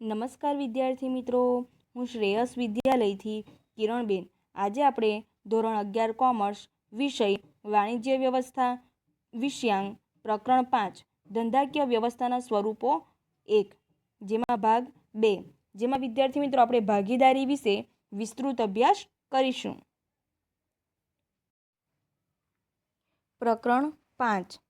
નમસ્કાર વિદ્યાર્થી મિત્રો, હું શ્રેયસ વિદ્યાલયથી કિરણબેન. આજે આપણે ધોરણ 11 કોમર્સ વિષય વાણિજ્ય વ્યવસ્થા વિષયાંક પ્રકરણ 5 ધંધાકીય વ્યવસ્થાના સ્વરૂપો 1 જેમાં ભાગ 2 જેમાં વિદ્યાર્થી મિત્રો આપણે ભાગીદારી વિશે વિસ્તૃત અભ્યાસ કરીશું. પ્રકરણ 5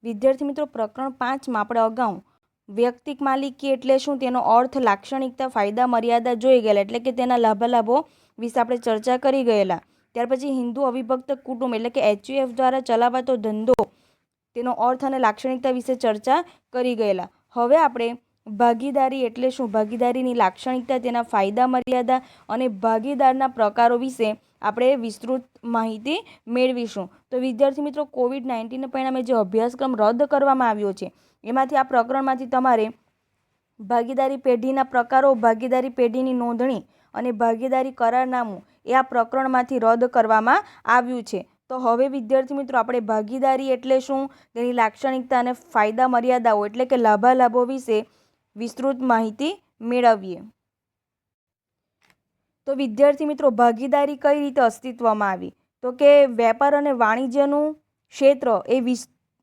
વિદ્યાર્થી મિત્રો, પ્રકરણ 5માં આપણે અગાઉ વ્યક્તિક માલિકી એટલે શું, તેનો અર્થ, લાક્ષણિકતા, ફાયદા, મર્યાદા જોઈ ગયેલા, એટલે કે તેના લાભાલાભો વિશે આપણે ચર્ચા કરી ગયેલા. ત્યાર પછી હિન્દુ અવિભક્ત કુટુંબ એટલે કે HUF દ્વારા ચલાવાતો ધંધો, તેનો અર્થ અને લાક્ષણિકતા વિશે ચર્ચા કરી ગયેલા. હવે આપણે ભાગીદારી એટલે શું, ભાગીદારીની લાક્ષણિકતા, તેના ફાયદા, મર્યાદા અને ભાગીદારના પ્રકારો વિશે આપણે વિસ્તૃત માહિતી મેળવીશું. તો વિદ્યાર્થી મિત્રો, COVID-19ને પરિણામે જે અભ્યાસક્રમ રદ કરવામાં આવ્યો છે એમાંથી આ પ્રકરણમાંથી તમારે ભાગીદારી પેઢીના પ્રકારો, ભાગીદારી પેઢીની નોંધણી અને ભાગીદારી કરારનામું એ આ પ્રકરણમાંથી રદ કરવામાં આવ્યું છે. તો હવે વિદ્યાર્થી મિત્રો આપણે ભાગીદારી એટલે શું, તેની લાક્ષણિકતા અને ફાયદા મર્યાદાઓ એટલે કે લાભાલાભો વિશે વિસ્તૃત માહિતી મેળવીએ. તો વિદ્યાર્થી મિત્રો, ભાગીદારી કઈ રીતે અસ્તિત્વમાં આવી, તો કે વેપાર અને વાણિજ્યનું ક્ષેત્ર એ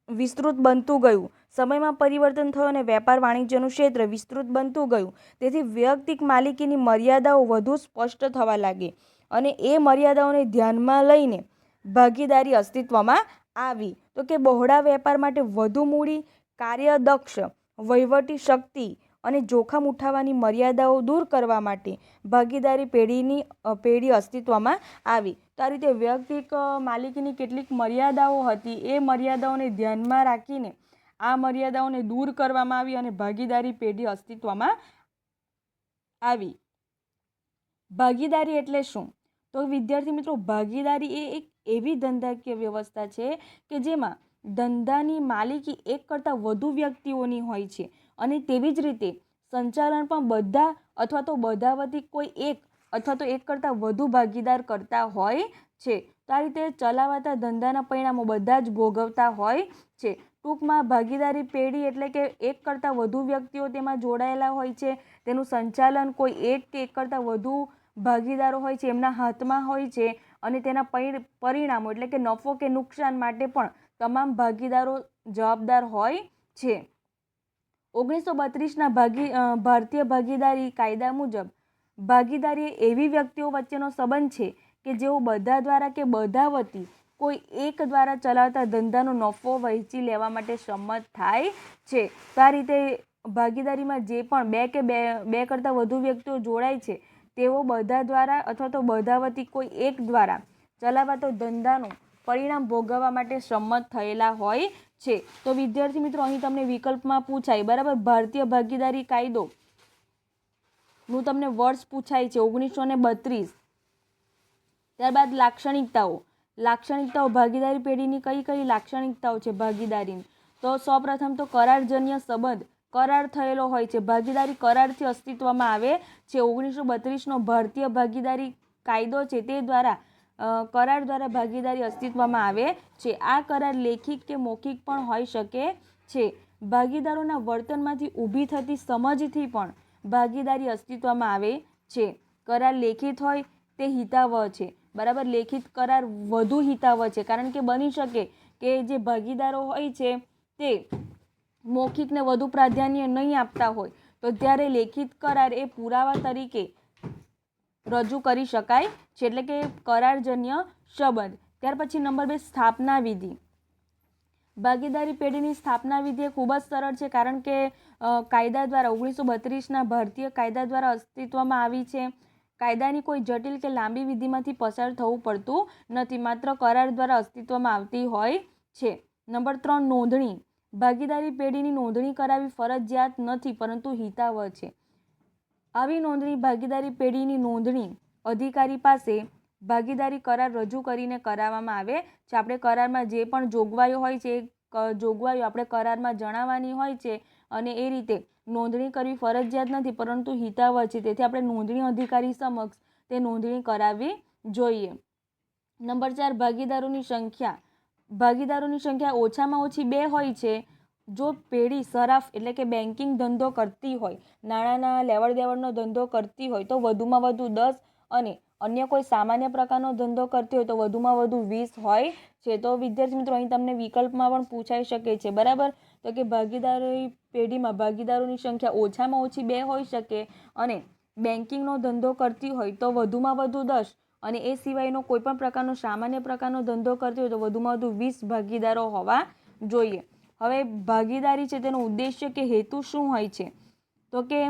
વિસ્તૃત બનતું ગયું. સમયમાં પરિવર્તન થયું અને વેપાર વાણિજ્યનું ક્ષેત્ર વિસ્તૃત બનતું ગયું. તેથી વૈયક્તિક માલિકીની મર્યાદાઓ વધુ સ્પષ્ટ થવા લાગી અને એ મર્યાદાઓને ધ્યાનમાં લઈને ભાગીદારી અસ્તિત્વમાં આવી. તો કે બહોળા વેપાર માટે વધુ મૂડી, કાર્યદક્ષ વહીવટી શક્તિ અને જોખમ ઉઠાવવાની મર્યાદાઓ દૂર કરવા માટે ભાગીદારી પેઢી અસ્તિત્વમાં આવી. તો આ રીતે વૈયક્તિક માલિકીની કેટલીક મર્યાદાઓ હતી, એ મર્યાદાઓને ધ્યાનમાં રાખીને આ મર્યાદાઓને દૂર કરવામાં આવી અને ભાગીદારી પેઢી અસ્તિત્વમાં આવી. ભાગીદારી એટલે શું, તો વિદ્યાર્થી મિત્રો ભાગીદારી એ એક એવી ધંધાકીય વ્યવસ્થા છે કે જેમાં ધંધાની માલિકી એક કરતાં વધુ વ્યક્તિઓની હોય છે અને તેવી જ રીતે સંચાલન પણ બધા અથવા તો બધા વતી કોઈ એક અથવા તો એક કરતાં વધુ ભાગીદાર કરતા હોય છે. તો આ રીતે ચલાવાતા ધંધાના પરિણામો બધા જ ભોગવતા હોય છે. ટૂંકમાં ભાગીદારી પેઢી એટલે કે એક કરતાં વધુ વ્યક્તિઓ તેમાં જોડાયેલા હોય છે, તેનું સંચાલન કોઈ એક કે એક કરતાં વધુ ભાગીદારો હોય છે એમના હાથમાં હોય છે અને તેના પરિણામો એટલે કે નફો કે નુકસાન માટે પણ તમામ ભાગીદારો જવાબદાર હોય છે. 1932ના ભારતીય ભાગીદારી કાયદા મુજબ ભાગીદારી એવી વ્યક્તિઓ વચ્ચેનો સંબંધ છે કે જેઓ બધા દ્વારા કે બધા વતી કોઈ એક દ્વારા ચલાવતા ધંધાનો નફો વહેંચી લેવા માટે સંમત થાય છે. તો આ રીતે ભાગીદારીમાં જે પણ બે કરતાં વધુ વ્યક્તિઓ જોડાય છે તેઓ બધા દ્વારા અથવા તો બધા વતી કોઈ એક દ્વારા ચલાવાતો ધંધાનું પરિણામ ભોગવવા માટે સંમત થયેલા હોય છે. તો વિદ્યાર્થી મિત્રો, અહીં તમને વિકલ્પમાં પૂછાય, બરાબર, ભારતીય ભાગીદારી કાયદો નું તમને વર્ષ પૂછાય છે 1932. ત્યારબાદ લાક્ષણિકતાઓ ભાગીદારી પેઢીની કઈ કઈ લાક્ષણિકતાઓ છે ભાગીદારીની, તો સૌપ્રથમ તો કરારજન્ય સંબંધ, કરાર થયેલો હોય છે. ભાગીદારી કરારથી અસ્તિત્વમાં આવે છે. 1932નો ભારતીય ભાગીદારી કાયદો છે તે દ્વારા કરાર દ્વારા ભાગીદારી અસ્તિત્વમાં આવે છે. આ કરાર લેખિત કે મૌખિક પણ હોઈ શકે છે. ભાગીદારોના વર્તનમાંથી ઊભી થતી સમજથી પણ ભાગીદારી અસ્તિત્વમાં આવે છે. કરાર લેખિત હોય તે હિતાવહ છે, બરાબર. લેખિત કરાર વધુ હિતાવહ છે કારણ કે બની શકે કે જે ભાગીદારો હોય છે તે મૌખિકને વધુ પ્રાધાન્ય નહીં આપતા હોય, તો ત્યારે લેખિત કરાર એ પુરાવા તરીકે રજૂ કરી શકાય છે, એટલે કે કરારજન્ય સંબંધ. ત્યાર પછી નંબર 2, સ્થાપના વિધિ. ભાગીદારી પેઢીની સ્થાપના વિધિ એ ખૂબ જ સરળ છે કારણ કે કાયદા દ્વારા 1932ના ભારતીય કાયદા દ્વારા અસ્તિત્વમાં આવી છે. કાયદાની કોઈ જટિલ કે લાંબી વિધિમાંથી પસાર થવું પડતું નથી, માત્ર કરાર દ્વારા અસ્તિત્વમાં આવતી હોય છે. નંબર 3, નોંધણી. ભાગીદારી પેઢીની નોંધણી કરાવવી ફરજિયાત નથી પરંતુ હિતાવહ છે. આવી નોંધણી ભાગીદારી પેઢીની નોંધણી અધિકારી પાસે ભાગીદારી કરાર રજૂ કરીને કરાવવામાં આવે છે. આપણે કરારમાં જે પણ જોગવાઈઓ હોય છે એ જોગવાઈઓ આપણે કરારમાં જણાવવાની હોય છે અને એ રીતે નોંધણી કરવી ફરજિયાત નથી પરંતુ હિતાવહ છે. તેથી આપણે નોંધણી અધિકારી સમક્ષ તે નોંધણી કરાવવી જોઈએ. નંબર 4, ભાગીદારોની સંખ્યા. ભાગીદારોની સંખ્યા ઓછામાં ઓછી 2 હોય છે જો પેઢી સરાફ એટલે કે બેન્કિંગ ધંધો કરતી હોય, નાણાંના લેવડ દેવડનો ધંધો કરતી હોય તો વધુમાં વધુ 10 અને અન્ય કોઈ સામાન્ય પ્રકારનો ધંધો કરતી હોય તો વધુમાં વધુ 20 હોય છે. તો વિદ્યાર્થી મિત્રો અહીં તમને વિકલ્પમાં પણ પૂછાઈ શકે છે, બરાબર. તો કે ભાગીદારી પેઢીમાં ભાગીદારોની સંખ્યા ઓછામાં ઓછી 2 હોઈ શકે અને બેન્કિંગનો ધંધો કરતી હોય તો વધુમાં વધુ 10 અને એ સિવાયનો કોઈ પણ પ્રકારનો સામાન્ય પ્રકારનો ધંધો કરતી હોય તો વધુમાં વધુ 20 ભાગીદારો હોવા જોઈએ. હવે ભાગીદારી છે તેનો ઉદ્દેશ્ય કે હેતુ શું હોય છે? તો કે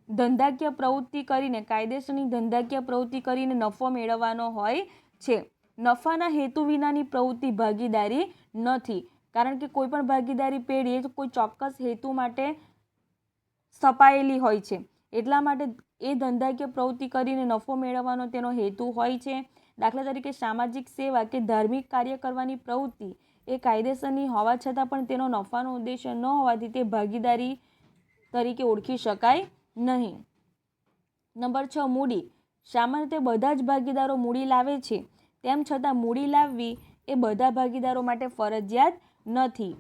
ધંધાકીય પ્રવૃત્તિ કરીને, કાયદેસરની ધંધાકીય પ્રવૃત્તિ કરીને નફો મેળવવાનો હોય છે. નફાના હેતુ વિનાની પ્રવૃત્તિ ભાગીદારી નથી, કારણ કે કોઈ પણ ભાગીદારી પેઢી એ કોઈ ચોક્કસ હેતુ માટે સ્થપાયેલી હોય છે. એટલા માટે એ ધંધાકીય પ્રવૃત્તિ કરીને નફો મેળવવાનો તેનો હેતુ હોય છે. દાખલા તરીકે સામાજિક સેવા કે ધાર્મિક કાર્ય કરવાની પ્રવૃત્તિ એ કાયદેસરની હોવા છતાં પણ તેનો નફાનો ઉદ્દેશ્ય ન હોવાથી તે ભાગીદારી તરીકે ઓળખી શકાય નહીં. નંબર 6, મૂડી. સામાન્ય રીતે બધા જ ભાગીદારો મૂડી લાવે છે, તેમ છતાં મૂડી લાવવી એ બધા ભાગીદારો માટે ફરજિયાત નથી.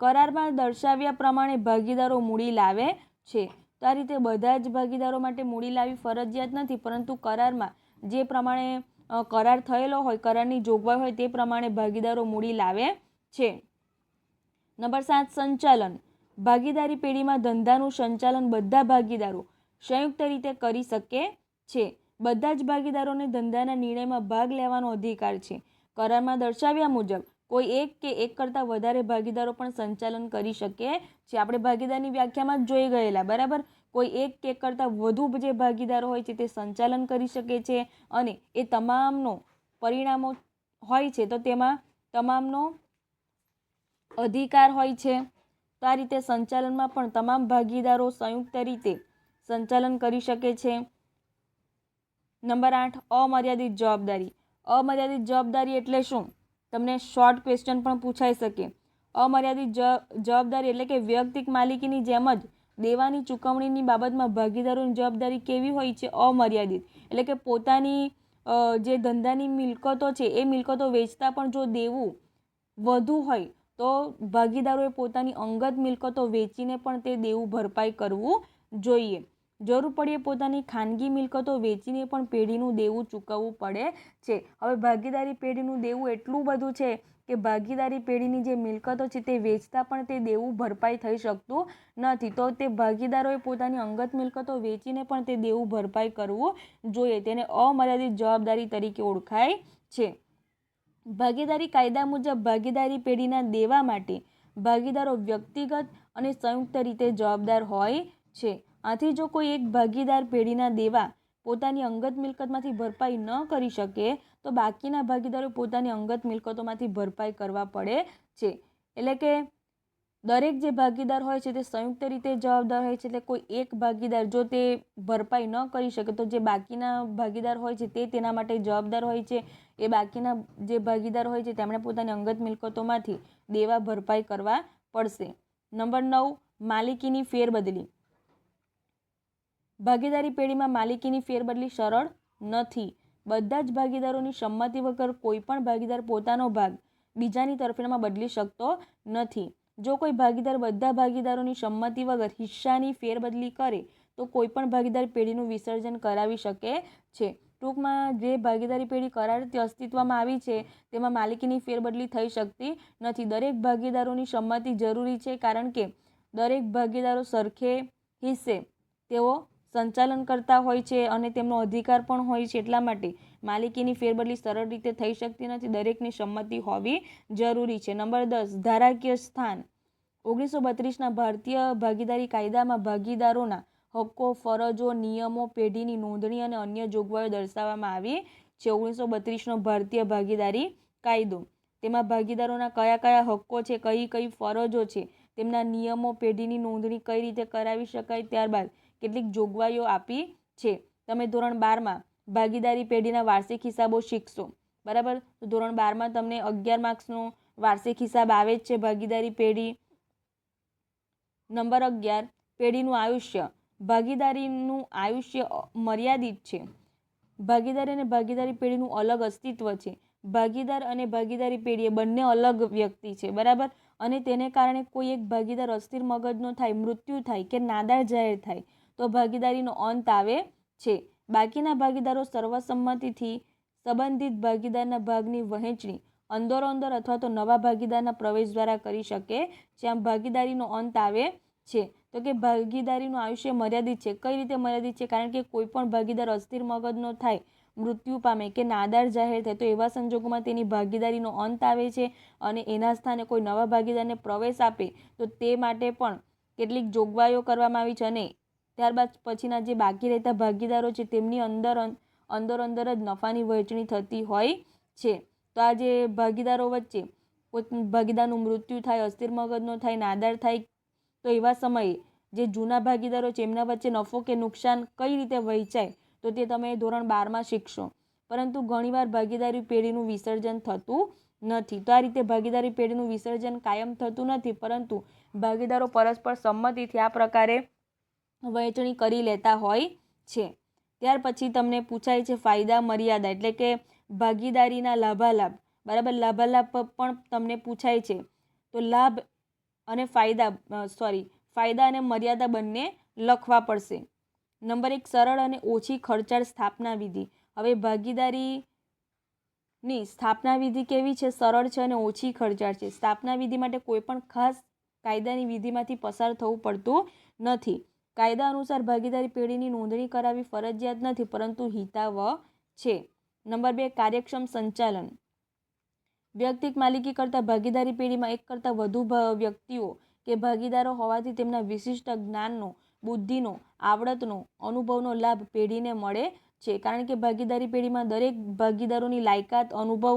કરારમાં દર્શાવ્યા પ્રમાણે ભાગીદારો મૂડી લાવે છે. તો આ રીતે બધા જ ભાગીદારો માટે મૂડી લાવવી ફરજિયાત નથી, પરંતુ કરારમાં જે પ્રમાણે કરાર થયેલો હોય, કરારની જોગવાઈ હોય તે પ્રમાણે ભાગીદારો મૂડી લાવે છે. નંબર 7, સંચાલન. ભાગીદારી પેઢીમાં ધંધાનું સંચાલન બધા ભાગીદારો સંયુક્ત રીતે કરી શકે છે. બધા જ ભાગીદારોને ધંધાના નિર્ણયમાં ભાગ લેવાનો અધિકાર છે. કરારમાં દર્શાવ્યા મુજબ કોઈ એક કે એક કરતાં વધારે ભાગીદારો પણ સંચાલન કરી શકે છે. આપણે ભાગીદારની વ્યાખ્યામાં જ જોઈ ગયેલા, બરાબર. કોઈ એક કે એક કરતાં વધુ જે ભાગીદારો હોય છે તે સંચાલન કરી શકે છે અને એ તમામનો પરિણામો હોય છે તો તેમાં તમામનો અધિકાર હોય છે. તો આ રીતે સંચાલનમાં પણ તમામ ભાગીદારો સંયુક્ત રીતે સંચાલન કરી શકે છે. નંબર 8, અમર્યાદિત જવાબદારી. અમર્યાદિત જવાબદારી એટલે શું? તમને શોર્ટ ક્વેશ્ચન પણ પૂછાઈ શકે. અમર્યાદિત જવાબદારી એટલે કે વૈયક્તિક માલિકીની જેમ જ દેવાની ચૂકવણીની બાબતમાં ભાગીદારોની જવાબદારી કેવી હોય છે? અમર્યાદિત. એટલે કે પોતાની જે ધંધાની મિલકતો છે એ મિલકતો વેચતા પણ જો દેવું વધુ હોય તો ભાગીદારોએ પોતાની અંગત મિલકતો વેચીને પણ તે દેવું ભરપાઈ કરવું જોઈએ. જરૂર પડીએ પોતાની ખાનગી મિલકતો વેચીને પણ પેઢીનું દેવું ચૂકવવું પડે છે. હવે ભાગીદારી પેઢીનું દેવું એટલું બધું છે કે ભાગીદારી પેઢીની જે મિલકતો છે તે વેચતા પણ તે દેવું ભરપાઈ થઈ શકતું નથી. તો તે ભાગીદારોએ પોતાની અંગત મિલકતો વેચીને પણ તે દેવું ભરપાઈ કરવું જોઈએ. તેને અમર્યાદિત જવાબદારી તરીકે ઓળખાય છે. ભાગીદારી કાયદા મુજબ ભાગીદારી પેઢીના દેવા માટે ભાગીદારો વ્યક્તિગત અને સંયુક્ત રીતે જવાબદાર હોય છે. આથી જો કોઈ એક ભાગીદાર પેઢીના દેવા પોતાની અંગત મિલકતમાંથી ભરપાઈ ન કરી શકે તો બાકીના ભાગીદારો પોતાની અંગત મિલકતોમાંથી ભરપાઈ કરવા પડે છે. એટલે કે દરેક જે ભાગીદાર હોય છે તે સંયુક્ત રીતે જવાબદાર હોય છે. એટલે કોઈ એક ભાગીદાર જો તે ભરપાઈ ન કરી શકે તો જે બાકીના ભાગીદાર હોય છે તે તેના માટે જવાબદાર હોય છે. એ બાકીના જે ભાગીદાર હોય છે તેમણે પોતાની અંગત મિલકતોમાંથી દેવા ભરપાઈ કરવા પડશે. નંબર 9, માલિકીની ફેરબદલી. ભાગીદારી પેઢીમાં માલિકીની ફેરબદલી સરળ નથી. બધા જ ભાગીદારોની સંમતિ વગર કોઈ પણ ભાગીદાર પોતાનો ભાગ બીજાની તરફેણમાં બદલી શકતો નથી. જો કોઈ ભાગીદાર બધા ભાગીદારોની સંમતિ વગર હિસ્સાની ફેરબદલી કરે તો કોઈ પણ ભાગીદાર પેઢીનું વિસર્જન કરાવી શકે છે. ટૂંકમાં જે ભાગીદારી પેઢી કરારથી અસ્તિત્વમાં આવી છે તેમાં માલિકીની ફેરબદલી થઈ શકતી નથી. દરેક ભાગીદારોની સંમતિ જરૂરી છે, કારણ કે દરેક ભાગીદારો સરખે હિસ્સે તેઓ સંચાલન કરતા હોય છે અને તેમનો અધિકાર પણ હોય છે. એટલા માટે માલિકીની ફેરબદલી સરળ રીતે થઈ શકતી નથી. દરેકની સંમતિ હોવી જરૂરી છે. નંબર 10, ધારાકીય સ્થાન. 1932ના ભારતીય ભાગીદારી કાયદામાં ભાગીદારોના હક્કો, ફરજો, નિયમો, પેઢીની નોંધણી અને અન્ય જોગવાઈઓ દર્શાવવામાં આવી છે. 1932નો ભારતીય ભાગીદારી કાયદો. તેમાં ભાગીદારોના કયા કયા હક્કો છે, કઈ કઈ ફરજો છે, તેમના નિયમો, પેઢીની નોંધણી કઈ રીતે કરાવી શકાય, ત્યારબાદ કેટલીક જોગવાઈઓ આપી છે. તમે ધોરણ 12માં ભાગીદારી પેઢીના વાર્ષિક હિસાબો શીખશો, બરાબર. તો ધોરણ 12માં તમને 11 માર્ક્સનો વાર્ષિક હિસાબ આવે જ છે ભાગીદારી પેઢી. નંબર 11, પેઢીનું આયુષ્ય. ભાગીદારીનું આયુષ્ય મર્યાદિત છે. ભાગીદારી અને ભાગીદારી પેઢીનું અલગ અસ્તિત્વ છે. ભાગીદાર અને ભાગીદારી પેઢી એ બંને અલગ વ્યક્તિ છે, બરાબર. અને તેને કારણે કોઈ એક ભાગીદાર અસ્થિર મગજનો થાય, મૃત્યુ થાય કે નાદાર જાહેર થાય તો ભાગીદારીનો અંત આવે છે. બાકીના ભાગીદારો સર્વસંમતિથી સંબંધિત ભાગીદારના ભાગની વહેંચણી અંદરોઅંદર અથવા તો નવા ભાગીદારના પ્રવેશ દ્વારા કરી શકે છે. આમ ભાગીદારીનો અંત આવે છે. તો કે ભાગીદારીનું આયુષ્ય મર્યાદિત છે. કઈ રીતે મર્યાદિત છે? કારણ કે કોઈ પણ ભાગીદાર અસ્થિર મગજનો થાય, મૃત્યુ પામે કે નાદાર જાહેર થાય તો એવા સંજોગોમાં તેની ભાગીદારીનો અંત આવે છે અને એના સ્થાને કોઈ નવા ભાગીદારને પ્રવેશ આપે તો તે માટે પણ કેટલીક જોગવાઈઓ કરવામાં આવી છે અને ત્યારબાદ પછીના જે બાકી રહેતા ભાગીદારો છે તેમની અંદર જ નફાની વહેંચણી થતી હોય છે. તો આ જે ભાગીદારો વચ્ચે કોઈ ભાગીદારનું મૃત્યુ થાય, અસ્થિર મગજનો થાય, નાદાર થાય તો એવા સમયે જે જૂના ભાગીદારો છે એમના વચ્ચે નફો કે નુકસાન કઈ રીતે વહેંચાય તો તે તમે ધોરણ 12માં શીખશો. પરંતુ ઘણીવાર ભાગીદારી પેઢીનું વિસર્જન થતું નથી. તો આ રીતે ભાગીદારી પેઢીનું વિસર્જન કાયમ થતું નથી, પરંતુ ભાગીદારો પરસ્પર સંમતિથી આ પ્રકારે વહેંચણી કરી લેતા હોય છે. ત્યાર પછી તમને પૂછાય છે ફાયદા મર્યાદા, એટલે કે ભાગીદારીના લાભાલાભ. બરાબર, લાભાલાભ પણ તમને પૂછાય છે. તો લાભ અને ફાયદા અને મર્યાદા બંને લખવા પડશે. નંબર 1, સરળ અને ઓછી ખર્ચાળ સ્થાપના વિધિ. હવે ભાગીદારીની સ્થાપના વિધિ કેવી છે? સરળ છે અને ઓછી ખર્ચાળ છે. સ્થાપના વિધિ માટે કોઈ પણ ખાસ કાયદાની વિધિમાંથી પસાર થવું પડતું નથી. કાયદા અનુસાર ભાગીદારી પેઢીની નોંધણી કરાવવી ફરજિયાત નથી, પરંતુ હિતાવહ છે. નંબર 2, કાર્યક્ષમ સંચાલન. વ્યક્તિગત માલિકી કરતાં ભાગીદારી પેઢીમાં એક કરતાં વધુ વ્યક્તિઓ કે ભાગીદારો હોવાથી તેમના વિશિષ્ટ જ્ઞાનનો, બુદ્ધિનો, આવડતનો, અનુભવનો લાભ પેઢીને મળે છે. કારણ કે ભાગીદારી પેઢીમાં દરેક ભાગીદારોની લાયકાત, અનુભવ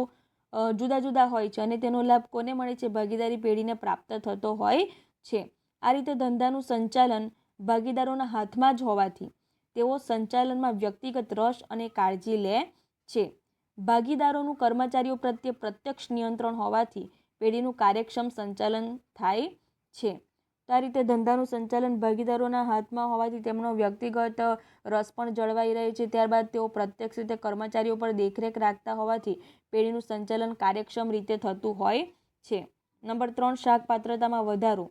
જુદા જુદા હોય છે અને તેનો લાભ કોને મળે છે? ભાગીદારી પેઢીને પ્રાપ્ત થતો હોય છે. આ રીતે ધંધાનું સંચાલન ભાગીદારોના હાથમાં જ હોવાથી તેઓ સંચાલનમાં વ્યક્તિગત રસ અને કાળજી લે છે. ભાગીદારોનું કર્મચારીઓ પ્રત્યે પ્રત્યક્ષ નિયંત્રણ હોવાથી પેઢીનું કાર્યક્ષમ સંચાલન થાય છે. તો આ રીતે ધંધાનું સંચાલન ભાગીદારોના હાથમાં હોવાથી તેમનો વ્યક્તિગત રસ પણ જળવાઈ રહે છે. ત્યારબાદ તેઓ પ્રત્યક્ષ રીતે કર્મચારીઓ પર દેખરેખ રાખતા હોવાથી પેઢીનું સંચાલન કાર્યક્ષમ રીતે થતું હોય છે. નંબર 3, શાક પાત્રતામાં વધારો.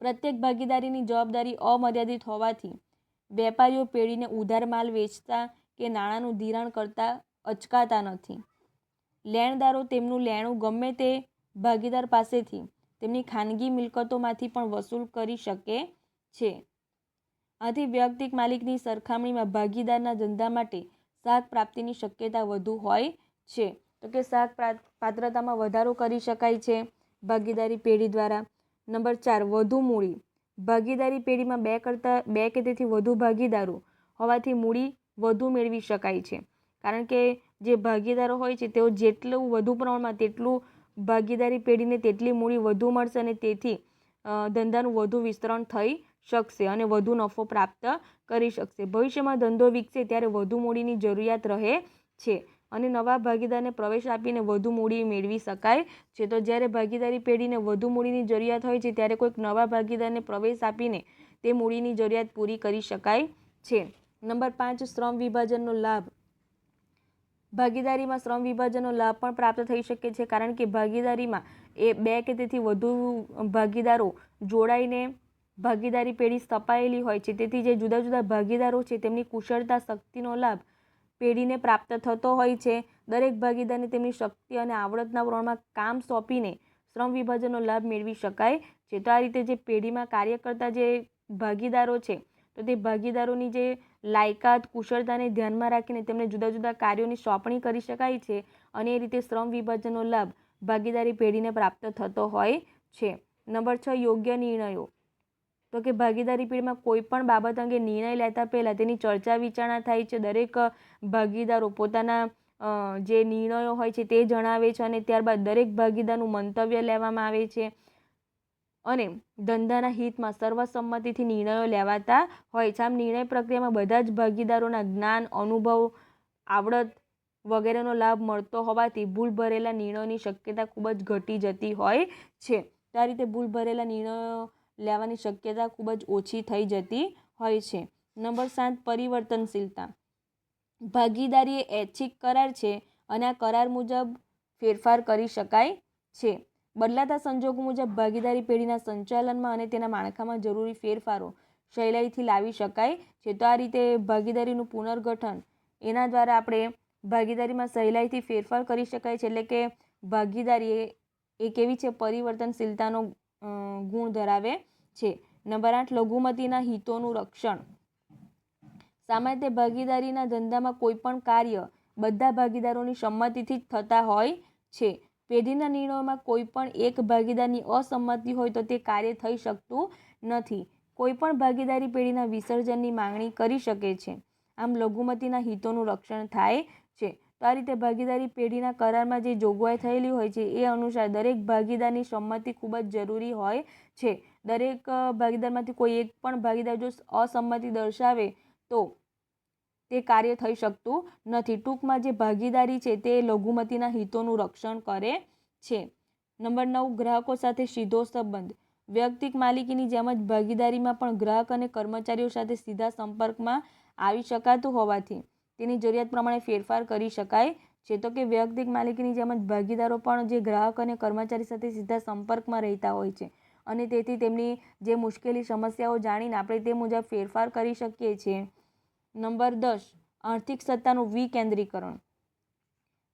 પ્રત્યેક ભાગીદારીની જવાબદારી અમર્યાદિત હોવાથી વેપારીઓ પેઢીને ઉધાર માલ વેચતા કે નાણાંનું ધિરાણ કરતા અચકાતા નથી. લેણદારો તેમનું લેણું ગમે તે ભાગીદાર પાસેથી તેમની ખાનગી મિલકતોમાંથી પણ વસૂલ કરી શકે છે. આથી વ્યક્તિગત માલિકની સરખામણીમાં ભાગીદારના ધંધા માટે શાક પ્રાપ્તિની શક્યતા વધુ હોય છે. તો કે શાક પાત્રતામાં વધારો કરી શકાય છે ભાગીદારી પેઢી દ્વારા. નંબર 4, વધુ મૂડી. ભાગીદારી પેઢીમાં બે કે તેથી વધુ ભાગીદારો હોવાથી મૂડી વધુ મેળવી શકાય છે. કારણ કે જે ભાગીદારો હોય છે તેઓ જેટલું વધુ પ્રમાણમાં તેટલું ભાગીદારી પેઢીને તેટલી મૂડી વધુ મળશે અને તેથી ધંધાનું વધુ વિસ્તરણ થઈ શકશે અને વધુ નફો પ્રાપ્ત કરી શકશે. ભવિષ્યમાં ધંધો વિકસે ત્યારે વધુ મૂડીની જરૂરિયાત રહે છે અને નવા ભાગીદારને પ્રવેશ આપીને વધુ મૂડી મેળવી શકાય છે. તો જ્યારે ભાગીદારી પેઢીને વધુ મૂડીની જરૂરિયાત હોય છે ત્યારે કોઈક નવા ભાગીદારને પ્રવેશ આપીને તે મૂડીની જરૂરિયાત પૂરી કરી શકાય છે. નંબર 5, શ્રમ વિભાજનનો લાભ. ભાગીદારીમાં શ્રમ વિભાજનનો લાભ પણ પ્રાપ્ત થઈ શકે છે. કારણ કે ભાગીદારીમાં બે કે તેથી વધુ ભાગીદારો જોડાઈને ભાગીદારી પેઢી સ્થપાયેલી હોય છે. તેથી જે જુદા જુદા ભાગીદારો છે તેમની કુશળતા, શક્તિનો લાભ પેઢીને પ્રાપ્ત થતો હોય છે. દરેક ભાગીદારને તેમની શક્તિ અને આવડતના પ્રમાણમાં કામ સોંપીને શ્રમ વિભાજનનો લાભ મેળવી શકાય છે. તો આ રીતે જે પેઢીમાં કાર્ય કરતા જે ભાગીદારો છે તો તે ભાગીદારોની જે લાયકાત, કુશળતાને ધ્યાનમાં રાખીને તેમને જુદા જુદા કાર્યોની સોંપણી કરી શકાય છે અને એ રીતે શ્રમ વિભાજનનો લાભ ભાગીદારી પેઢીને પ્રાપ્ત થતો હોય છે. નંબર 6, યોગ્ય નિર્ણયો. તો કે ભાગીદારી પેઢીમાં કોઈ પણ બાબત અંગે નિર્ણય લેતા પહેલાં તેની ચર્ચા વિચારણા થાય છે. દરેક ભાગીદારો પોતાના જે નિર્ણયો હોય છે તે જણાવે છે અને ત્યારબાદ દરેક ભાગીદારનું મંતવ્ય લેવામાં આવે છે અને ધંધાના હિતમાં સર્વસંમતિથી નિર્ણયો લેવાતા હોય છે. આમ નિર્ણય પ્રક્રિયામાં બધા જ ભાગીદારોના જ્ઞાન, અનુભવ, આવડત વગેરેનો લાભ મળતો હોવાથી ભૂલ ભરેલા નિર્ણયોની શક્યતા ખૂબ જ ઘટી જતી હોય છે. તો આ રીતે ભૂલ ભરેલા નિર્ણયો લેવાની શક્યતા ખૂબ જ ઓછી થઈ જતી હોય છે. નંબર 7, પરિવર્તનશીલતા. ભાગીદારી એ ઐચ્છિક કરાર છે અને આ કરાર મુજબ ફેરફાર કરી શકાય છે. બદલાતા સંજોગો મુજબ ભાગીદારી પેઢીના સંચાલનમાં અને તેના માળખામાં જરૂરી ફેરફારો સહેલાઈથી લાવી શકાય છે. તો આ રીતે ભાગીદારીનું પુનર્ગઠન એના દ્વારા આપણે ભાગીદારીમાં સહેલાઈથી ફેરફાર કરી શકાય છે. એટલે કે ભાગીદારી એ કેવી છે, પરિવર્તનશીલતાનો ગુણ ધરાવે છે. નંબર 8, લઘુમતીના હિતોનું રક્ષણ. સામાન્ય રીતે ભાગીદારીના ધંધામાં કોઈ પણ કાર્ય બધા ભાગીદારોની સંમતિથી જ થતા હોય છે. પેઢીના નિર્ણયોમાં કોઈ પણ એક ભાગીદારની અસંમતિ હોય તો તે કાર્ય થઈ શકતું નથી. કોઈ પણ ભાગીદારી પેઢીના વિસર્જનની માંગણી કરી શકે છે. આમ લઘુમતીના હિતોનું રક્ષણ થાય છે. તો આ રીતે ભાગીદારી પેઢીના કરારમાં જે જોગવાઈ થયેલી હોય છે એ અનુસાર દરેક ભાગીદારની સંમતિ ખૂબ જ જરૂરી હોય છે. દરેક ભાગીદારમાંથી કોઈ એક પણ ભાગીદાર જો અસંમતિ દર્શાવે તો તે કાર્ય થઈ શકતું નથી. ટૂંકમાં જે ભાગીદારી છે તે લઘુમતીના હિતોનું રક્ષણ કરે છે. નંબર 9, ગ્રાહકો સાથે સીધો સંબંધ. વૈયક્તિક માલિકીની જેમ જ ભાગીદારીમાં પણ ગ્રાહક અને કર્મચારીઓ સાથે સીધા સંપર્કમાં આવી શકાતું હોવાથી તેની જરૂરિયાત પ્રમાણે ફેરફાર કરી શકાય છે. તો કે વૈયક્તિક માલિકીની જેમ જ ભાગીદારો પણ જે ગ્રાહક અને કર્મચારી સાથે સીધા સંપર્કમાં રહેતા હોય છે અને તેથી તેમની જે મુશ્કેલી સમસ્યાઓ જાણીને આપણે તે મુજબ ફેરફાર કરી શકીએ છીએ. નંબર 10, આર્થિક સત્તાનું વિકેન્દ્રીકરણ.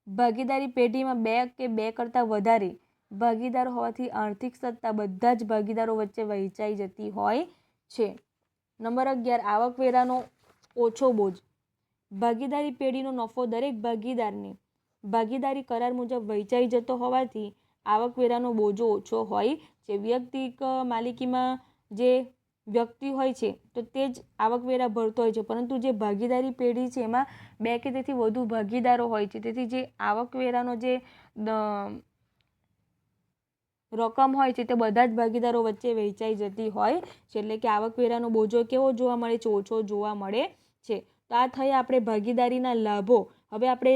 ભાગીદારી પેઢીમાં 2 કે 2 કરતાં વધારે ભાગીદારો હોવાથી આર્થિક સત્તા બધા જ ભાગીદારો વચ્ચે વહેંચાઈ જતી હોય છે. નંબર 11, આવકવેરાનો ઓછો બોજ. ભાગીદારી પેઢીનો નફો દરેક ભાગીદારને ભાગીદારી કરાર મુજબ વહેંચાઈ જતો હોવાથી આવકવેરાનો બોજો ઓછો હોય છે. વૈયક્તિક માલિકીમાં જે વ્યક્તિ હોય છે તો તે જ આવકવેરા ભરતો હોય છે, પરંતુ જે ભાગીદારી પેઢી છે એમાં 2 કે તેથી વધુ ભાગીદારો હોય છે. તેથી જે આવકવેરાનો જે રકમ હોય છે તે બધા જ ભાગીદારો વચ્ચે વહેંચાઈ જતી હોય છે. એટલે કે આવકવેરાનો બોજો કેવો જોવા મળે છે? ઓછો જોવા મળે છે. તો આ થઈ આપણે ભાગીદારીના લાભો. હવે આપણે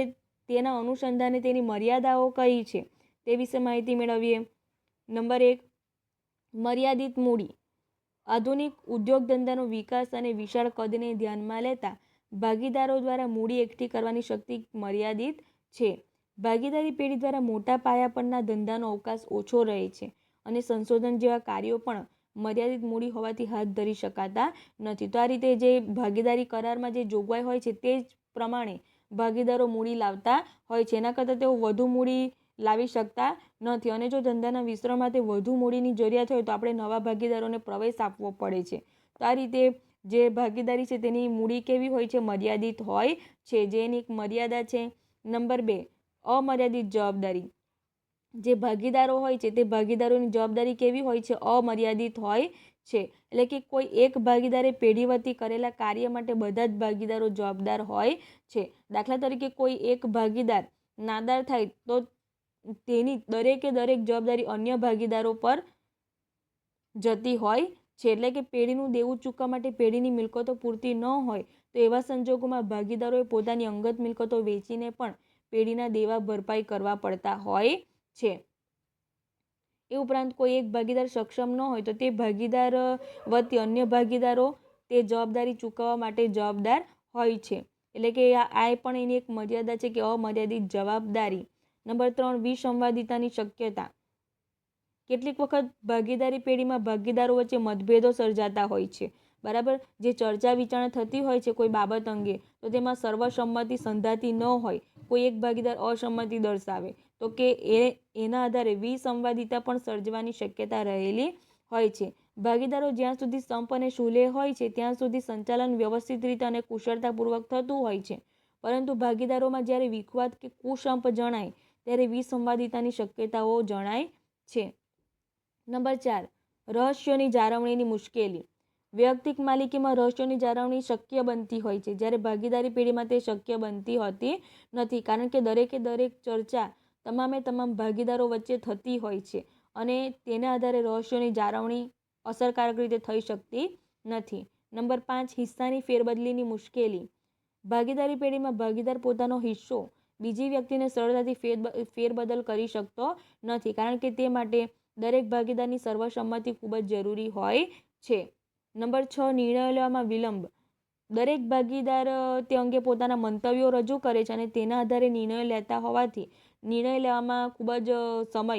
તેના અનુસંધાને તેની મર્યાદાઓ કઈ છે તે વિશે માહિતી મેળવીએ. નંબર 1, મર્યાદિત મૂડી. આધુનિક ઉદ્યોગ ધંધાનો વિકાસ અને વિશાળ કદને ધ્યાનમાં લેતા ભાગીદારો દ્વારા મૂડી એકઠી કરવાની શક્તિ મર્યાદિત છે. ભાગીદારી પેઢી દ્વારા મોટા પાયા પરના ધંધાનો અવકાશ ઓછો રહે છે અને સંશોધન જેવા કાર્યો પણ મર્યાદિત મૂડી હોવાથી હાથ ધરી શકાતા નથી. તો આ રીતે જે ભાગીદારી કરારમાં જે જોગવાઈ હોય છે તે જ પ્રમાણે ભાગીદારો મૂડી લાવતા હોય છે. એના કરતાં તેઓ વધુ મૂડી લાવી શકતા નથી અને જો ધંધાના વિસ્તરણ માટે વધુ મૂડીની જરૂરિયાત હોય તો આપણે નવા ભાગીદારોને પ્રવેશ આપવો પડે છે. તો આ રીતે જે ભાગીદારી છે તેની મૂડી કેવી હોય છે? મર્યાદિત હોય છે, જેની એક મર્યાદા છે. નંબર 2, અમર્યાદિત જવાબદારી. જે ભાગીદારો હોય છે તે ભાગીદારોની જવાબદારી કેવી હોય છે? અમર્યાદિત હોય છે. એટલે કે કોઈ એક ભાગીદારે પેઢી વતી કરેલા કાર્ય માટે બધા જ ભાગીદારો જવાબદાર હોય છે. દાખલા તરીકે કોઈ એક ભાગીદાર નાદાર થાય તો તેની દરેકે દરેક જવાબદારી અન્ય ભાગીદારો પર જતી હોય છે. એટલે કે પેઢીનું દેવું ચૂકવવા માટે પેઢીની મિલકતો પૂરતી ન હોય તો એવા સંજોગોમાં ભાગીદારોએ પોતાની અંગત મિલકતો વેચીને પણ પેઢીના દેવા ભરપાઈ કરવા પડતા હોય છે. એ ઉપરાંત કોઈ એક ભાગીદાર સક્ષમ ન હોય તો તે ભાગીદાર વતી અન્ય ભાગીદારો તે જવાબદારી ચૂકવવા માટે જવાબદાર હોય છે. એટલે કે આ પણ એની એક મર્યાદા છે કે અમર્યાદિત જવાબદારી. નંબર 3, વિસંવાદિતાની શક્યતા. કેટલીક વખત ભાગીદારી પેઢીમાં ભાગીદારો વચ્ચે મતભેદો સર્જાતા હોય છે. બરાબર, જે ચર્ચા વિચારણા થતી હોય છે કોઈ બાબત અંગે તો તેમાં સર્વસંમતિ સંધાતી ન હોય, કોઈ એક ભાગીદાર અસંમતિ દર્શાવે તો કે એના આધારે વિસંવાદિતા પણ સર્જવાની શક્યતા રહેલી હોય છે. ભાગીદારો જ્યાં સુધી સંપ અને સુલેહ હોય છે ત્યાં સુધી સંચાલન વ્યવસ્થિત રીતે અને કુશળતાપૂર્વક થતું હોય છે, પરંતુ ભાગીદારોમાં જ્યારે વિખવાદ કે કુસંપ જણાય ત્યારે વિસંવાદિતાની શક્યતાઓ જણાય છે. નંબર 4, રહસ્યોની જાળવણીની મુશ્કેલી. વૈયક્તિક માલિકીમાં રહસ્યોની જાળવણી શક્ય બનતી હોય છે, જ્યારે ભાગીદારી પેઢીમાં તે શક્ય બનતી હોતી નથી, કારણ કે દરેકે દરેક ચર્ચા તમામે તમામ ભાગીદારો વચ્ચે થતી હોય છે અને તેના આધારે રહસ્યોની જાળવણી અસરકારક રીતે થઈ શકતી નથી. નંબર 5, હિસ્સાની ફેરબદલીની મુશ્કેલી. ભાગીદારી પેઢીમાં ભાગીદાર પોતાનો હિસ્સો બીજી વ્યક્તિને સરળતાથી ફેરબદલ કરી શકતો નથી, કારણ કે તે માટે દરેક ભાગીદારની સર્વસંમતિ ખૂબ જ જરૂરી હોય છે. નંબર 6, નિર્ણયો લેવામાં વિલંબ. દરેક ભાગીદાર તે અંગે પોતાના મંતવ્યો રજૂ કરે છે અને તેના આધારે નિર્ણયો લેતા હોવાથી નિર્ણય લેવામાં ખૂબ જ સમય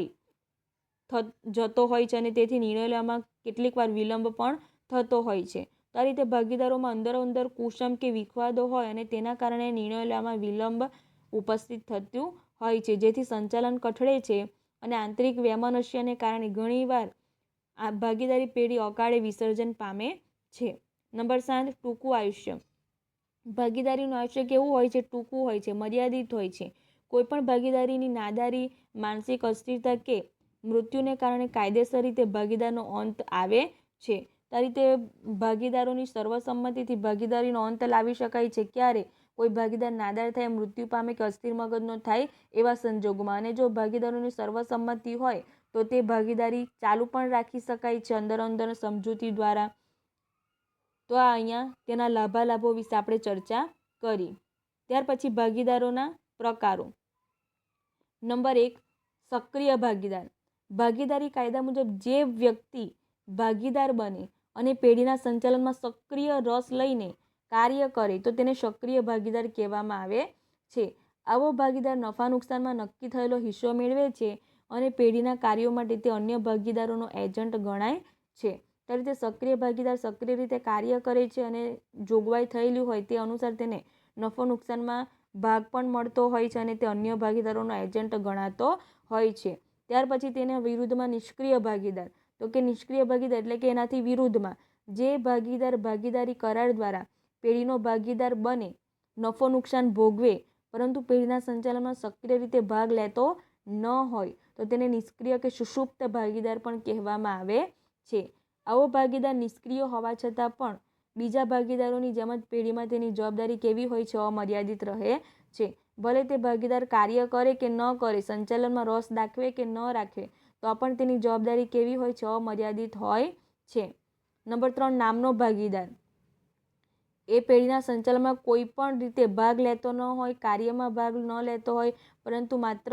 જતો હોય છે અને તેથી નિર્ણય લેવામાં કેટલીક વાર વિલંબ પણ થતો હોય છે. તો આ રીતે ભાગીદારોમાં અંદરો કુસમ કે વિખવાદો હોય અને તેના કારણે નિર્ણય લેવામાં વિલંબ ઉપસ્થિત થતું હોય છે, જેથી સંચાલન કઠડે છે અને આંતરિક વૈમનસ્યને કારણે ઘણીવાર આ ભાગીદારી પેઢી અકાળે વિસર્જન પામે છે. નંબર 7, ટૂંકું આયુષ્ય. ભાગીદારીનું આયુષ્ય કેવું હોય છે? ટૂંકું હોય છે, મર્યાદિત હોય છે. કોઈપણ ભાગીદારીની નાદારી, માનસિક અસ્થિરતા કે મૃત્યુને કારણે કાયદેસર રીતે ભાગીદારનો અંત આવે છે. આ રીતે ભાગીદારોની સર્વસંમતિથી ભાગીદારીનો અંત લાવી શકાય છે. ક્યારે? કોઈ ભાગીદાર નાદાર થાય, મૃત્યુ પામે કે અસ્થિર મગજનો થાય એવા સંજોગોમાં. અને જો ભાગીદારોની સર્વસંમતિ હોય તો તે ભાગીદારી ચાલુ પણ રાખી શકાય છે અંદર સમજૂતી દ્વારા. તો આ અહીંયા તેના લાભાલાભો વિશે આપણે ચર્ચા કરી. ત્યાર પછી ભાગીદારોના પ્રકારો. નંબર 1, સક્રિય ભાગીદાર. ભાગીદારી કાયદા મુજબ જે વ્યક્તિ ભાગીદાર બને અને પેઢીના સંચાલનમાં સક્રિય રસ લઈને કાર્ય કરે તો તેને સક્રિય ભાગીદાર કહેવામાં આવે છે. આવો ભાગીદાર નફા નુકસાનમાં નક્કી થયેલો હિસ્સો મેળવે છે અને પેઢીના કાર્યો માટે તે અન્ય ભાગીદારોનો એજન્ટ ગણાય છે. તે રીતે સક્રિય ભાગીદાર સક્રિય રીતે કાર્ય કરે છે અને જોગવાઈ થયેલી હોય તે અનુસાર તેને નફો નુકસાનમાં ભાગ પણ મળતો હોય છે અને તે અન્ય ભાગીદારોનો એજન્ટ ગણાતો હોય છે. ત્યાર પછી તેના વિરુદ્ધમાં નિષ્ક્રિય ભાગીદાર. તો કે નિષ્ક્રિય ભાગીદાર એટલે કે એનાથી વિરુદ્ધમાં જે ભાગીદાર ભાગીદારી કરાર દ્વારા પેઢીનો ભાગીદાર બને, નફો નુકસાન ભોગવે પરંતુ પેઢીના સંચાલનમાં સક્રિય રીતે ભાગ લેતો ન હોય તો તેને નિષ્ક્રિય કે સુષુપ્ત ભાગીદાર પણ કહેવામાં આવે છે. આવો ભાગીદાર નિષ્ક્રિય હોવા છતાં પણ બીજા ભાગીદારોની જેમ જ પેઢીમાં તેની જવાબદારી કેવી હોય છે? અમર્યાદિત રહે છે. ભલે તે ભાગીદાર કાર્ય કરે કે ન કરે, સંચાલનમાં રસ દાખવે કે ન રાખે, તો પણ તેની જવાબદારી કેવી હોય છે? અમર્યાદિત હોય છે. નંબર 3, નામનો ભાગીદાર. એ પેઢીના સંચાલનમાં કોઈ પણ રીતે ભાગ લેતો ન હોય, કાર્યમાં ભાગ ન લેતો હોય, પરંતુ માત્ર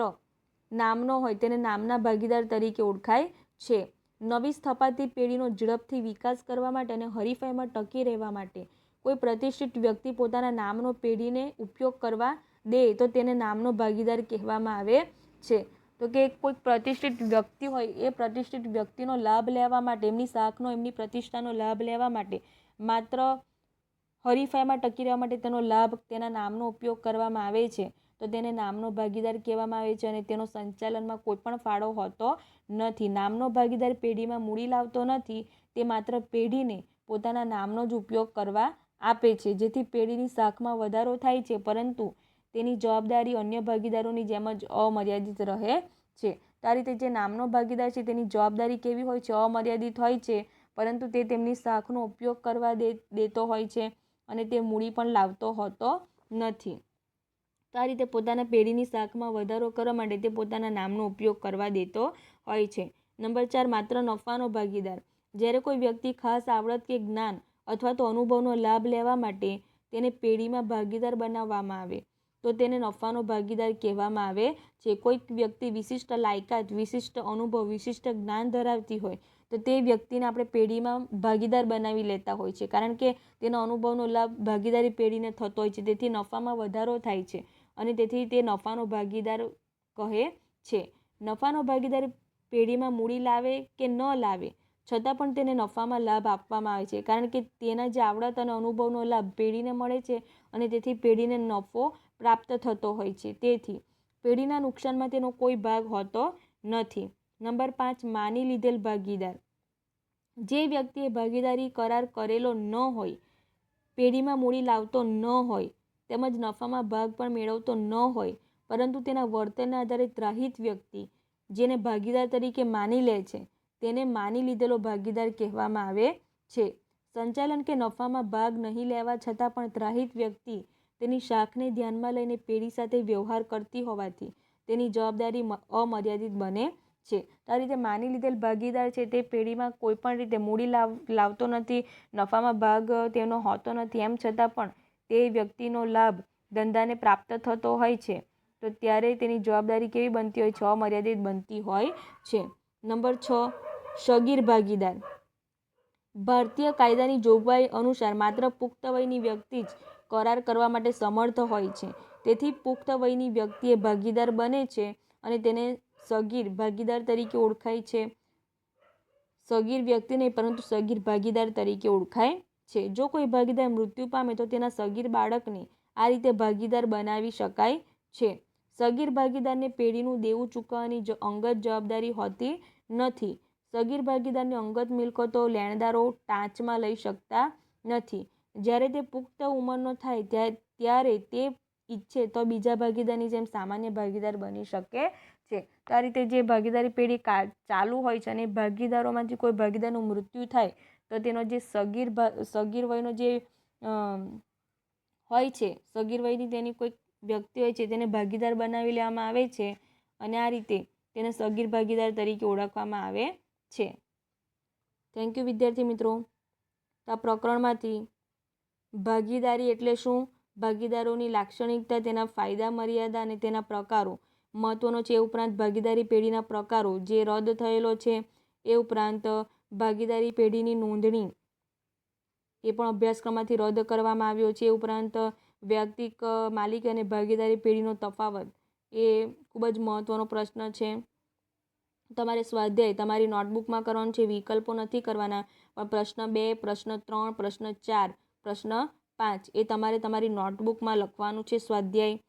નામનો હોય, તેને નામના ભાગીદાર તરીકે ઓળખાય છે. નવી સ્થપાતી પેઢીનો ઝડપથી વિકાસ કરવા માટે અને હરીફાઈમાં ટકી રહેવા માટે કોઈ પ્રતિષ્ઠિત વ્યક્તિ પોતાના નામનો પેઢીને ઉપયોગ કરવા દે તો તેને નામનો ભાગીદાર કહેવામાં આવે છે. તો કે કોઈ પ્રતિષ્ઠિત વ્યક્તિ હોય, એ પ્રતિષ્ઠિત વ્યક્તિનો લાભ લેવા માટે, એમની શાખનો, એમની પ્રતિષ્ઠાનો લાભ લેવા માટે, માત્ર હરીફાઈમાં ટકી રહેવા માટે તેનો લાભ, તેના નામનો ઉપયોગ કરવામાં આવે છે તો તેને નામનો ભાગીદાર કહેવામાં આવે છે અને તેનો સંચાલનમાં કોઈ પણ ફાળો હોતો નથી. નામનો ભાગીદાર પેઢીમાં મૂડી લાવતો નથી, તે માત્ર પેઢીને પોતાના નામનો જ ઉપયોગ કરવા આપે છે, જેથી પેઢીની શાખમાં વધારો થાય છે પરંતુ તેની જવાબદારી અન્ય ભાગીદારોની જેમ જ અમર્યાદિત રહે છે. આ રીતે જે નામનો ભાગીદાર છે તેની જવાબદારી કેવી હોય છે? અમર્યાદિત હોય છે, પરંતુ તે તેમની શાખનો ઉપયોગ કરવા દેતો હોય છે અને તે મૂડી પણ લાવતો હોતો નથી. તો આ રીતે પોતાના પેઢીની શાખમાં વધારો કરવા માટે તે પોતાના નામનો ઉપયોગ કરવા દેતો હોય છે. નંબર 4, માત્ર નફાનો ભાગીદાર. જ્યારે કોઈ વ્યક્તિ ખાસ આવડત કે જ્ઞાન અથવા તો અનુભવનો લાભ લેવા માટે તેને પેઢીમાં ભાગીદાર બનાવવામાં આવે તો તેને નફાનો ભાગીદાર કહેવામાં આવે છે. કોઈક વ્યક્તિ વિશિષ્ટ લાયકાત, વિશિષ્ટ અનુભવ, વિશિષ્ટ જ્ઞાન ધરાવતી હોય તો તે વ્યક્તિને આપણે પેઢીમાં ભાગીદાર બનાવી લેતા હોય છે, કારણ કે તેનો અનુભવનો લાભ ભાગીદારી પેઢીને થતો હોય છે, તેથી નફામાં વધારો થાય છે અને તેથી તે નફાનો ભાગીદાર કહે છે. નફાનો ભાગીદાર પેઢીમાં મૂડી લાવે કે ન લાવે છતાં પણ તેને નફામાં લાભ આપવામાં આવે છે, કારણ કે તેના જે આવડત અને અનુભવનો લાભ પેઢીને મળે છે અને તેથી પેઢીને નફો પ્રાપ્ત થતો હોય છે, તેથી પેઢીના નુકસાનમાં તેનો કોઈ ભાગ હોતો નથી. નંબર 5, માની લીધેલ ભાગીદાર. જે વ્યક્તિએ ભાગીદારી કરાર કરેલો ન હોય, પેઢીમાં મૂડી લાવતો ન હોય તેમજ નફામાં ભાગ પણ મેળવતો ન હોય, પરંતુ તેના વર્તનના આધારે ત્રાહિત વ્યક્તિ જેને ભાગીદાર તરીકે માની લે છે તેને માની લીધેલો ભાગીદાર કહેવામાં આવે છે. સંચાલન કે નફામાં ભાગ નહીં લેવા છતાં પણ ત્રાહિત વ્યક્તિ તેની શાખને ધ્યાનમાં લઈને પેઢી સાથે વ્યવહાર કરતી હોવાથી તેની જવાબદારી અમર્યાદિત બને છે. આ રીતે માની લીધેલ ભાગીદાર છે તે પેઢીમાં કોઈ પણ રીતે મૂડી લાવતો નથી, નફામાં ભાગ તેનો હોતો નથી, એમ છતાં પણ તે વ્યક્તિનો લાભ ધંધાને પ્રાપ્ત થતો હોય છે તો ત્યારે તેની જવાબદારી કેવી બનતી હોય છે? અમર્યાદિત બનતી હોય છે. નંબર 6, સગીર ભાગીદાર. ભારતીય કાયદાની જોગવાઈ અનુસાર માત્ર પુખ્ત વયની વ્યક્તિ જ કરાર કરવા માટે સમર્થ હોય છે, તેથી પુખ્ત વયની વ્યક્તિએ ભાગીદાર બને છે અને તેને સગીર ભાગીદાર તરીકે ઓળખાય છે. સગીર વ્યક્તિ નહીં પરંતુ સગીર ભાગીદાર તરીકે ઓળખાય છે. જો કોઈ ભાગીદાર મૃત્યુ પામે તો તેના સગીર બાળકને આ રીતે ભાગીદાર બનાવી શકાય છે. સગીર ભાગીદારને પેઢીનું દેવું ચૂકવવાની અંગત જવાબદારી હોતી નથી. સગીર ભાગીદારની અંગત મિલકતો લેણદારો ટાંચમાં લઈ શકતા નથી. જ્યારે તે પુખ્ત ઉંમરનો થાય ત્યારે તે ઈચ્છે તો બીજા ભાગીદારની જેમ સામાન્ય ભાગીદાર બની શકે છે. તો આ રીતે જે ભાગીદારી પેઢી ચાલુ હોય છે અને ભાગીદારોમાંથી કોઈ ભાગીદારનું મૃત્યુ થાય તો તેનો જે સગીર વયનો જે હોય છે, સગીર વયની તેની કોઈ વ્યક્તિ હોય છે તેને ભાગીદાર બનાવી લેવામાં આવે છે અને આ રીતે તેને સગીર ભાગીદાર તરીકે ઓળખવામાં આવે છે. થેન્ક યુ વિદ્યાર્થી મિત્રો. તો આ પ્રકરણમાંથી ભાગીદારી એટલે શું, ભાગીદારોની લાક્ષણિકતા, તેના ફાયદા, મર્યાદા અને તેના પ્રકારો મહત્વનો છે. એ ઉપરાંત ભાગીદારી પેઢીના પ્રકારો જે રદ થયેલો છે, એ ઉપરાંત ભાગીદારી પેઢીની નોંધણી એ પણ અભ્યાસક્રમમાંથી રદ કરવામાં આવ્યો છે. એ ઉપરાંત વૈયક્તિક માલિકી અને ભાગીદારી પેઢીનો તફાવત એ ખૂબ જ મહત્વનો પ્રશ્ન છે. તમારે સ્વાધ્યાય તમારી નોટબુકમાં કરવાનું છે, વિકલ્પો નથી કરવાના, પણ પ્રશ્ન 2, પ્રશ્ન 3, પ્રશ્ન 4, પ્રશ્ન 5 એ તમારે તમારી નોટબુકમાં લખવાનું છે સ્વાધ્યાય.